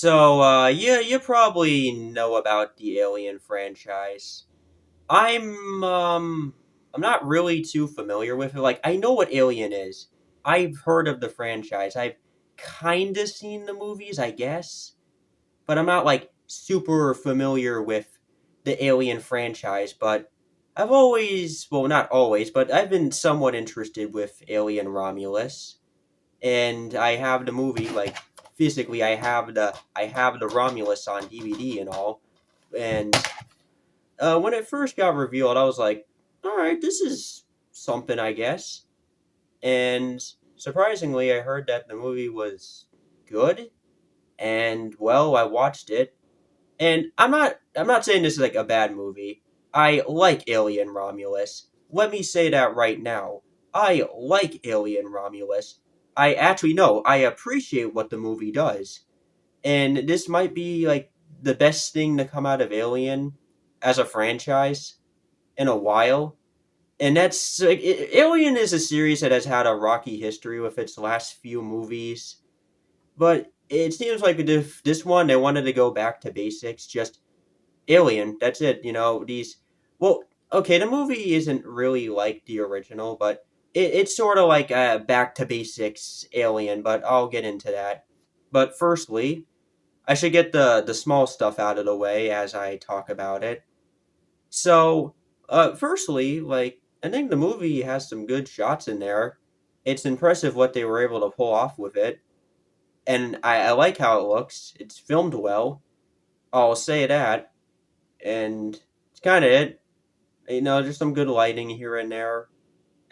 Yeah, you probably know about the Alien franchise. I'm not really too familiar with it. Like, I know what Alien is. I've heard of the franchise. I've kind of seen the movies, I guess, but I'm not like super familiar with the Alien franchise. But well, not always, but I've been somewhat interested with Alien Romulus, and I have the movie like physically. I have the Romulus on DVD and all, and when it first got revealed, I was like, all right, this is something, I guess. And surprisingly, I heard that the movie was good, and well, I watched it, and I'm not saying this is like a bad movie. I like Alien Romulus. Let me say that right now. I like Alien Romulus. I actually know I appreciate what the movie does. And this might be like the best thing to come out of Alien as a franchise in a while. And that's like Alien is a series that has had a rocky history with its last few movies, but it seems like this one they wanted to go back to basics, just Alien. That's it. Well, okay, the movie isn't really like the original, but it's sort of like a back to basics Alien. But I'll get into that. But firstly, I should get the small stuff out of the way as I talk about it. So, firstly, like I think the movie has some good shots in there. It's impressive what they were able to pull off with it, and I like how it looks. It's filmed well. I'll say that, and it's kind of it. There's some good lighting here and there.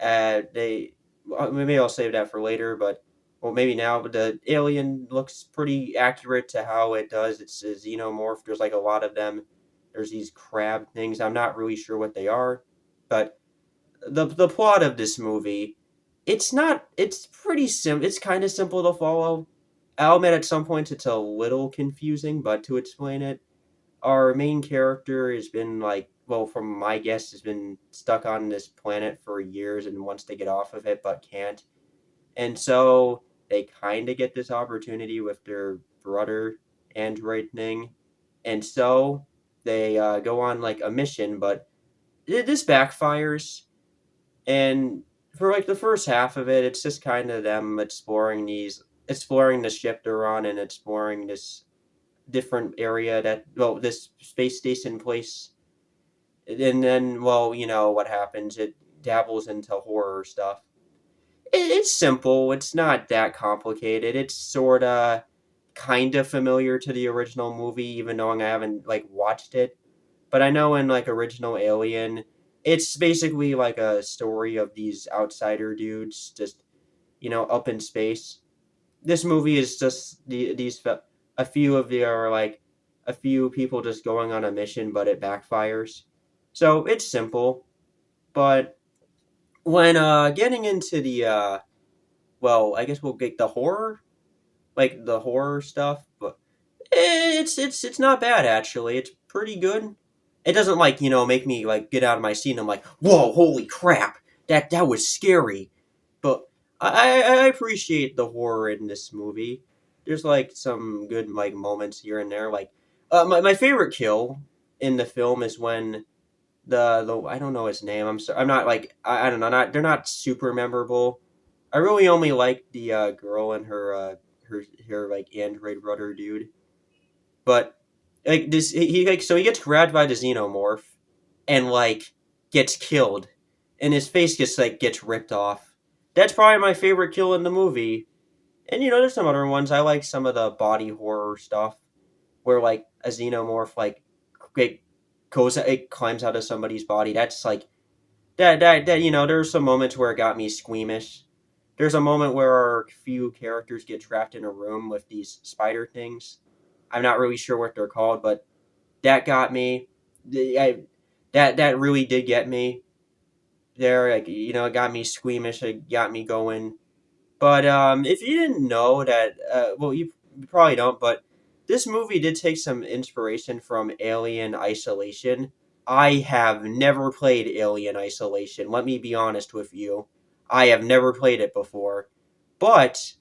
Maybe I'll save that for later, but well, maybe now. But the alien looks pretty accurate to how it does. It's a xenomorph. There's like a lot of them. There's these crab things. I'm not really sure what they are, but the plot of this movie, it's not. It's pretty simple. It's kind of simple to follow. I'll admit at some points it's a little confusing, but to explain it, our main character has been like, well, from my guess, has been stuck on this planet for years and wants to get off of it but can't. And so they kind of get this opportunity with their brother android thing. And so they go on like a mission, but this backfires. And for like the first half of it, it's just kind of them exploring the ship they're on and exploring this different area this space station place. And then, well, you know what happens. It dabbles into horror stuff. It's simple. It's not that complicated. It's sort of kind of familiar to the original movie, even though I haven't like watched it. But I know in like original Alien, it's basically like a story of these outsider dudes just up in space. This movie is just a few of the are like a few people just going on a mission, but it backfires. So it's simple, but when getting into the well, I guess we'll get the horror stuff, but it's not bad actually. It's pretty good. It doesn't like make me like get out of my seat and I'm like, whoa, holy crap, that was scary. But I appreciate the horror in this movie. There's like some good like moments here and there. Like my favorite kill in the film is when the I don't know his name. I'm sorry. I'm not like I don't know. Not they're not super memorable. I really only like the girl and her like android brother dude. But like this, he like so he gets grabbed by the xenomorph and like gets killed, and his face just like gets ripped off. That's probably my favorite kill in the movie. And there's some other ones. I like some of the body horror stuff where like a xenomorph like it it climbs out of somebody's body. That's like that there's some moments where it got me squeamish. There's a moment where a few characters get trapped in a room with these spider things. I'm not really sure what they're called, but that got me. That really did get me there. Like it got me squeamish. It got me going. But if you didn't know that, well, you probably don't. But this movie did take some inspiration from Alien Isolation. I have never played Alien Isolation. Let me be honest with you. I have never played it before, but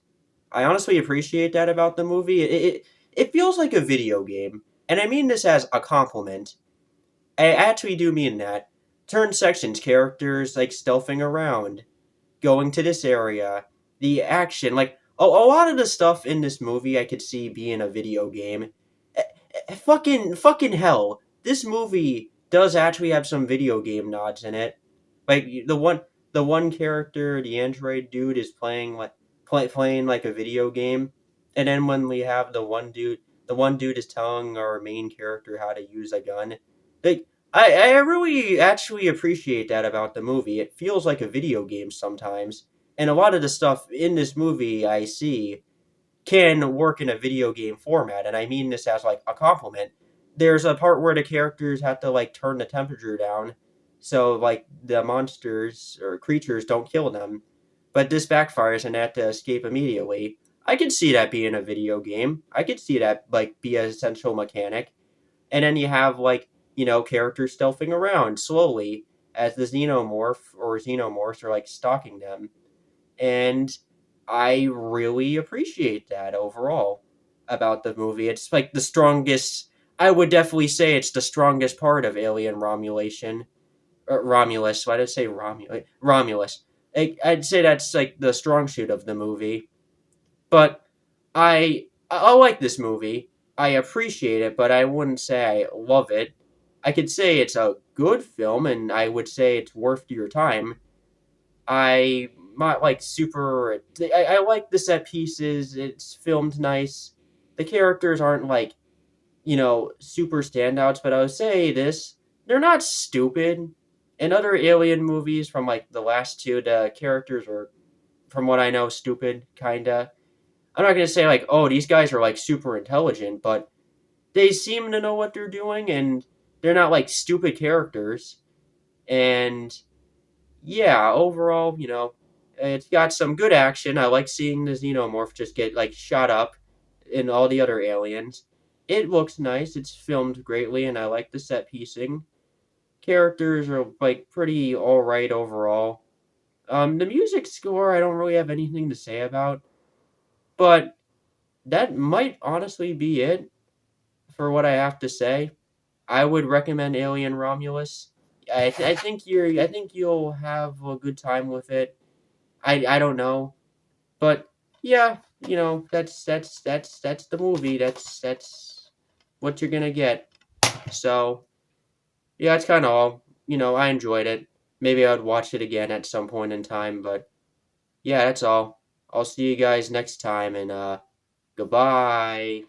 I honestly appreciate that about the movie. it feels like a video game, and I mean this as a compliment. I actually do mean that. Turn sections, characters like stealthing around, going to this area, the action, like a lot of the stuff in this movie I could see being a video game. Fucking hell. This movie does actually have some video game nods in it. Like the one character, the android dude is playing like playing like a video game. And then when we have the one dude is telling our main character how to use a gun. Like I really actually appreciate that about the movie. It feels like a video game sometimes. And a lot of the stuff in this movie I see can work in a video game format, and I mean this as like a compliment. There's a part where the characters have to like turn the temperature down so like the monsters or creatures don't kill them. But this backfires and they have to escape immediately. I could see that being a video game. I could see that like be an essential mechanic. And then you have like, characters stealthing around slowly as the xenomorphs are like stalking them. And I really appreciate that overall about the movie. It's like the strongest. I would definitely say it's the strongest part of Alien Romulation. Romulus. Why did I say Romulus? Romulus. I'd say that's like the strong suit of the movie. But I like this movie. I appreciate it, but I wouldn't say I love it. I could say it's a good film, and I would say it's worth your time. I not like super. I like the set pieces. It's filmed nice. The characters aren't like super standouts, but I would say this: they're not stupid. In other Alien movies from like the last two, the characters are, from what I know, stupid kinda. I'm not gonna say like, oh, these guys are like super intelligent, but they seem to know what they're doing, and they're not like stupid characters. And yeah, overall, it's got some good action. I like seeing the xenomorph just get like shot up in all the other aliens. It looks nice. It's filmed greatly, and I like the set piecing. Characters are like pretty all right overall. The music score I don't really have anything to say about, but that might honestly be it for what I have to say. I would recommend Alien Romulus. I think you'll have a good time with it. I don't know, but yeah, that's the movie. That's what you're gonna get. So yeah, that's kind of all. I enjoyed it. Maybe I would watch it again at some point in time, but yeah, that's all. I'll see you guys next time, and goodbye.